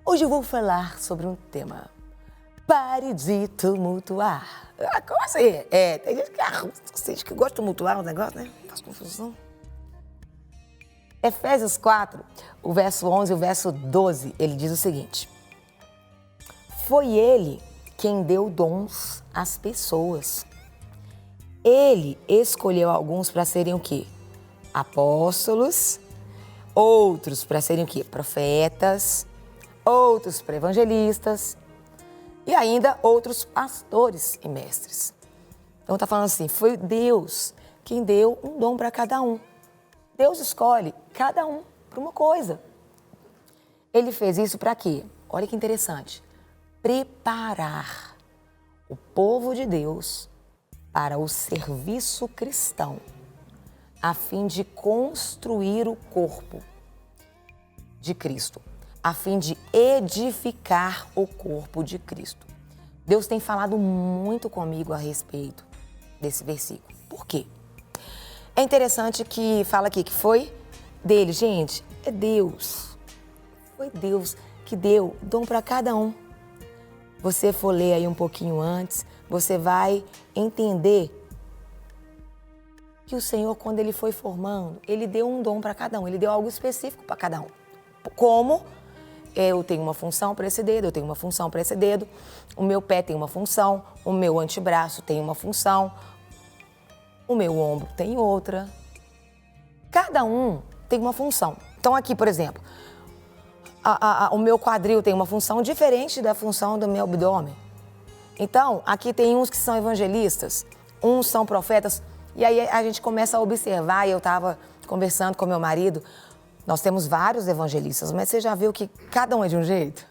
Hoje eu vou falar sobre um tema. Pare de tumultuar. Como assim? Tem gente que gosta de tumultuar os negócios, né? Faz confusão. Efésios 4, o verso 11 e o verso 12, ele diz o seguinte. Foi ele quem deu dons às pessoas. Ele escolheu alguns para serem o quê? Apóstolos, outros para serem o quê? Profetas, outros para evangelistas e ainda outros pastores e mestres. Então está falando assim, foi Deus quem deu um dom para cada um. Deus escolhe cada um para uma coisa. Ele fez isso para quê? Olha que interessante. Preparar o povo de Deus para o serviço cristão, a fim de construir o corpo de Cristo, a fim de edificar o corpo de Cristo. Deus tem falado muito comigo a respeito desse versículo. Por quê? É interessante que fala aqui que foi dele, gente, é Deus. Foi Deus que deu dom para cada um. Você for ler aí um pouquinho antes, você vai entender que o Senhor, quando Ele foi formando, Ele deu um dom para cada um, Ele deu algo específico para cada um. Como eu tenho uma função para esse dedo, eu tenho uma função para esse dedo, o meu pé tem uma função, o meu antebraço tem uma função, o meu ombro tem outra. Cada um tem uma função. Então aqui, por exemplo, o meu quadril tem uma função diferente da função do meu abdômen. Então, aqui tem uns que são evangelistas, uns são profetas, e aí a gente começa a observar, e eu estava conversando com meu marido, nós temos vários evangelistas, mas você já viu que cada um é de um jeito?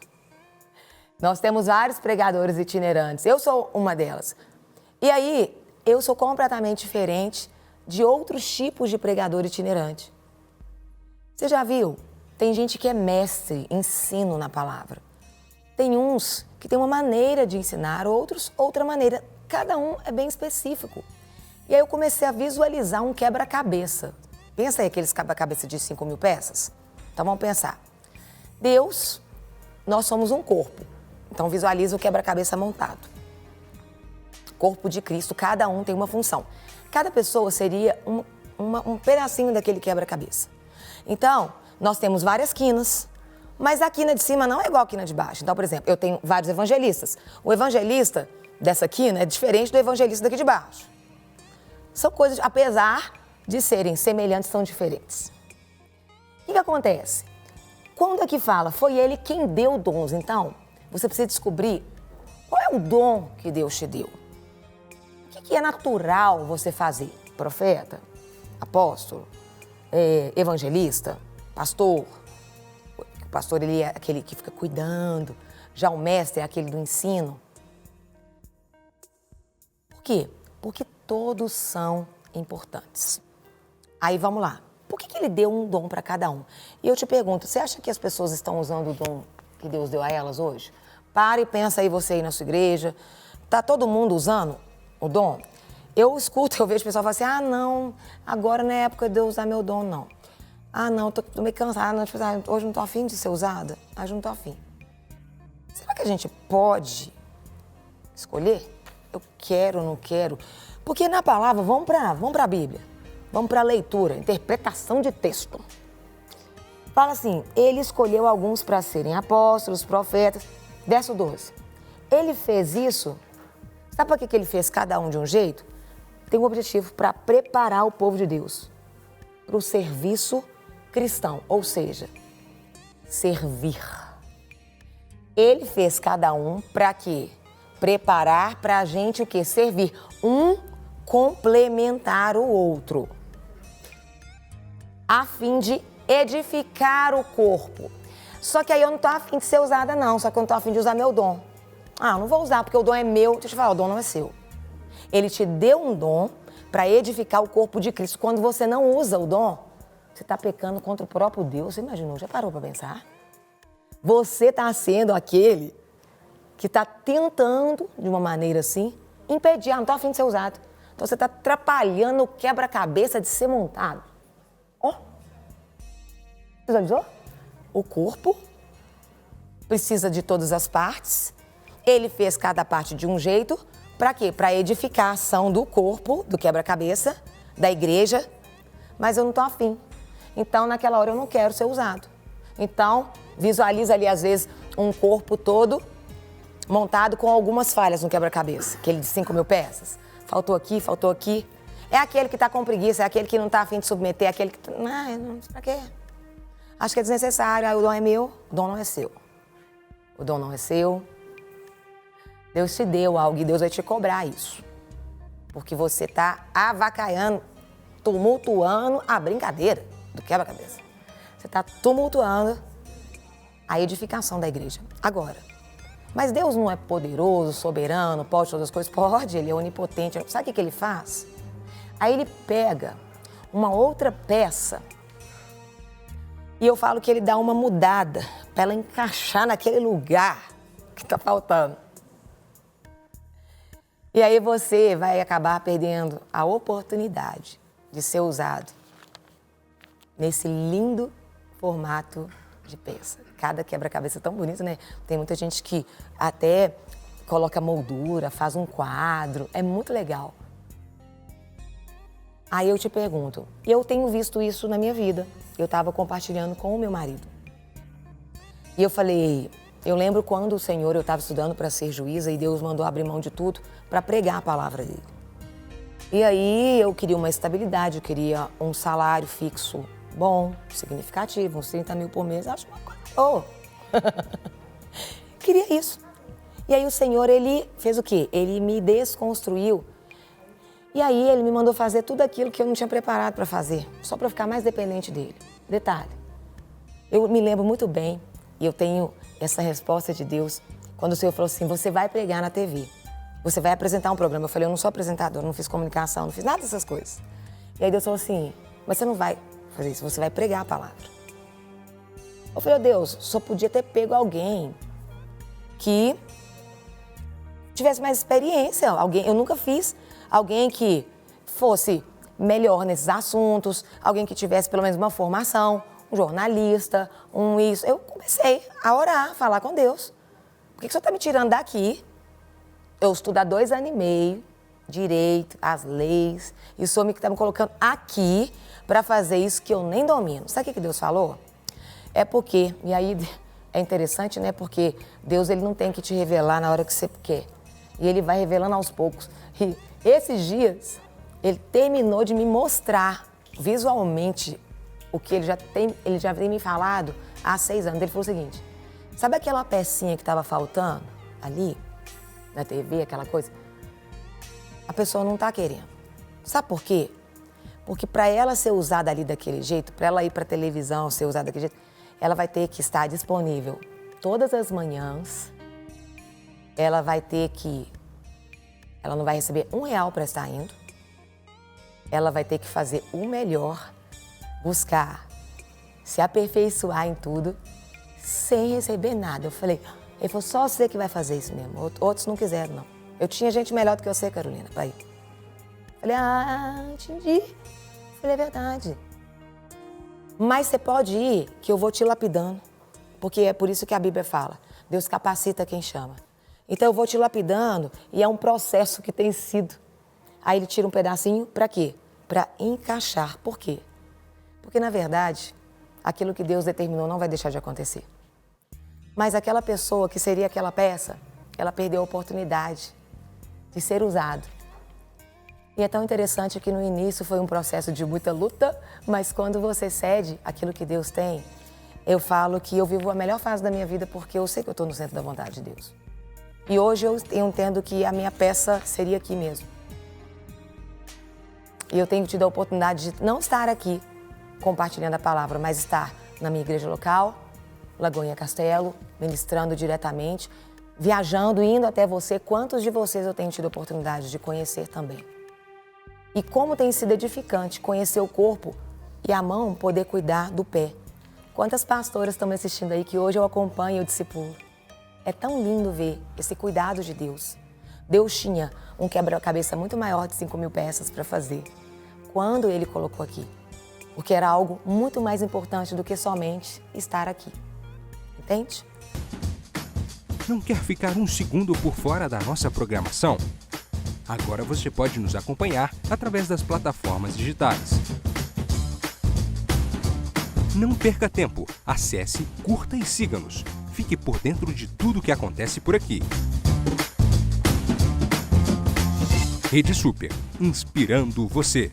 Nós temos vários pregadores itinerantes, eu sou uma delas. E aí, eu sou completamente diferente de outros tipos de pregador itinerante. Você já viu? Tem gente que é mestre, ensino na palavra. Tem uns que tem uma maneira de ensinar, outros outra maneira. Cada um é bem específico. E aí eu comecei a visualizar um quebra-cabeça. Pensa aí aqueles quebra-cabeça de 5.000 peças? Então vamos pensar. Deus, nós somos um corpo. Então visualiza o quebra-cabeça montado. Corpo de Cristo, cada um tem uma função. Cada pessoa seria um pedacinho daquele quebra-cabeça. Então, nós temos várias quinas, mas a quina de cima não é igual a quina de baixo. Então, por exemplo, eu tenho vários evangelistas. O evangelista dessa quina é diferente do evangelista daqui de baixo. São coisas, apesar de serem semelhantes, são diferentes. O que acontece? Quando aqui fala, foi ele quem deu dons, então, você precisa descobrir qual é o dom que Deus te deu. O que é natural você fazer? Profeta, apóstolo, evangelista, pastor. O pastor, ele é aquele que fica cuidando. Já o mestre é aquele do ensino. Por quê? Porque todos são importantes. Aí vamos lá. Por que ele deu um dom para cada um? E eu te pergunto, você acha que as pessoas estão usando o dom que Deus deu a elas hoje? Para e pensa aí você aí na sua igreja. Tá todo mundo usando o dom? Eu escuto, eu vejo o pessoal falar assim, não, agora não é época de eu usar meu dom, não. Não, tô meio cansada, hoje não tô afim de ser usada. Hoje não tô afim. Será que a gente pode escolher? Eu quero, não quero? Porque na palavra, vamos para a Bíblia. Vamos para a leitura, interpretação de texto. Fala assim, ele escolheu alguns para serem apóstolos, profetas. Verso 12. Ele fez isso, sabe por que ele fez cada um de um jeito? Tem um objetivo para preparar o povo de Deus para o serviço cristão, ou seja, servir. Ele fez cada um para quê? Preparar para a gente o quê? Servir. Um complementar o outro. A fim de edificar o corpo. Só que aí eu não tô afim de ser usada não, só que eu não tô afim de usar meu dom. Não vou usar porque o dom é meu. Deixa eu te falar, o dom não é seu. Ele te deu um dom para edificar o corpo de Cristo. Quando você não usa o dom, você está pecando contra o próprio Deus. Você imaginou? Já parou para pensar? Você está sendo aquele que está tentando, de uma maneira assim, impedir. Não estou afim de ser usado. Então você está atrapalhando o quebra-cabeça de ser montado. Visualizou? O corpo precisa de todas as partes. Ele fez cada parte de um jeito. Para quê? Para edificar a ação do corpo, do quebra-cabeça, da igreja. Mas eu não estou afim. Então, naquela hora, eu não quero ser usado. Então, visualiza ali, às vezes, um corpo todo montado com algumas falhas no quebra-cabeça. Aquele de 5.000 peças. Faltou aqui, faltou aqui. É aquele que está com preguiça, é aquele que não está afim de submeter, é aquele que... Não, pra quê? Acho que é desnecessário. O dom é meu, o dom não é seu. O dom não é seu. Deus te deu algo e Deus vai te cobrar isso. Porque você está avacaiando, tumultuando a brincadeira do quebra-cabeça. Você está tumultuando a edificação da igreja. Agora, mas Deus não é poderoso, soberano, pode todas as coisas? Pode, Ele é onipotente. Sabe o que Ele faz? Aí Ele pega uma outra peça e eu falo que Ele dá uma mudada para ela encaixar naquele lugar que está faltando. E aí você vai acabar perdendo a oportunidade de ser usado nesse lindo formato de peça. Cada quebra-cabeça é tão bonito, né? Tem muita gente que até coloca moldura, faz um quadro. É muito legal. Aí eu te pergunto, eu tenho visto isso na minha vida. Eu estava compartilhando com o meu marido. E eu falei, eu lembro quando o Senhor, eu estava estudando para ser juíza e Deus mandou abrir mão de tudo para pregar a palavra dele. E aí eu queria uma estabilidade, eu queria um salário fixo bom, significativo, uns 30 mil por mês, acho uma coisa boa. Queria isso. E aí o Senhor, Ele fez o quê? Ele me desconstruiu. E aí Ele me mandou fazer tudo aquilo que eu não tinha preparado para fazer, só para ficar mais dependente dEle. Detalhe, eu me lembro muito bem, e eu tenho essa resposta de Deus, quando o Senhor falou assim, você vai pregar na TV, você vai apresentar um programa. Eu falei, eu não sou apresentador, não fiz comunicação, não fiz nada dessas coisas. E aí Deus falou assim, mas você não vai fazer isso, você vai pregar a palavra. Eu falei, oh, Deus, só podia ter pego alguém que tivesse mais experiência, alguém, eu nunca fiz, alguém que fosse melhor nesses assuntos, alguém que tivesse pelo menos uma formação, um jornalista, um isso. Eu comecei a orar, a falar com Deus. Por que o Senhor está me tirando daqui? Eu estudo há 2 anos e meio, direito, as leis, e o Senhor me está me colocando aqui para fazer isso que eu nem domino. Sabe o que Deus falou? É porque, e aí é interessante, né? Porque Deus, Ele não tem que te revelar na hora que você quer. E Ele vai revelando aos poucos. E esses dias, Ele terminou de me mostrar visualmente o que Ele já tem me falado há 6 anos. Ele falou o seguinte, sabe aquela pecinha que estava faltando ali, na TV, aquela coisa? A pessoa não está querendo. Sabe por quê? Porque para ela ser usada ali daquele jeito, para ela ir para a televisão ser usada daquele jeito, ela vai ter que estar disponível todas as manhãs. Ela vai ter que... Ela não vai receber R$1 para estar indo. Ela vai ter que fazer o melhor, buscar se aperfeiçoar em tudo, sem receber nada. Eu falei, ele falou, só você que vai fazer isso mesmo. Outros não quiseram, não. Eu tinha gente melhor do que você, Carolina, para ir. Falei, entendi. Falei, é verdade. Mas você pode ir, que eu vou te lapidando. Porque é por isso que a Bíblia fala, Deus capacita quem chama. Então eu vou te lapidando e é um processo que tem sido. Aí Ele tira um pedacinho, para quê? Para encaixar. Por quê? Porque, na verdade, aquilo que Deus determinou não vai deixar de acontecer. Mas aquela pessoa que seria aquela peça, ela perdeu a oportunidade de ser usado. E é tão interessante que no início foi um processo de muita luta, mas quando você cede aquilo que Deus tem, eu falo que eu vivo a melhor fase da minha vida porque eu sei que eu estou no centro da vontade de Deus. E hoje eu entendo que a minha peça seria aqui mesmo. E eu tenho tido a oportunidade de não estar aqui compartilhando a palavra, mas estar na minha igreja local, Lagoinha Castelo, ministrando diretamente, viajando, indo até você. Quantos de vocês eu tenho tido a oportunidade de conhecer também? E como tem sido edificante conhecer o corpo e a mão poder cuidar do pé. Quantas pastoras estão me assistindo aí que hoje eu acompanho e eu discipulo. É tão lindo ver esse cuidado de Deus. Deus tinha um quebra-cabeça muito maior de 5.000 peças para fazer quando Ele colocou aqui. Porque era algo muito mais importante do que somente estar aqui. Entende? Não quer ficar um segundo por fora da nossa programação? Agora você pode nos acompanhar através das plataformas digitais. Não perca tempo. Acesse, curta e siga-nos. Fique por dentro de tudo o que acontece por aqui. Rede Super, inspirando você.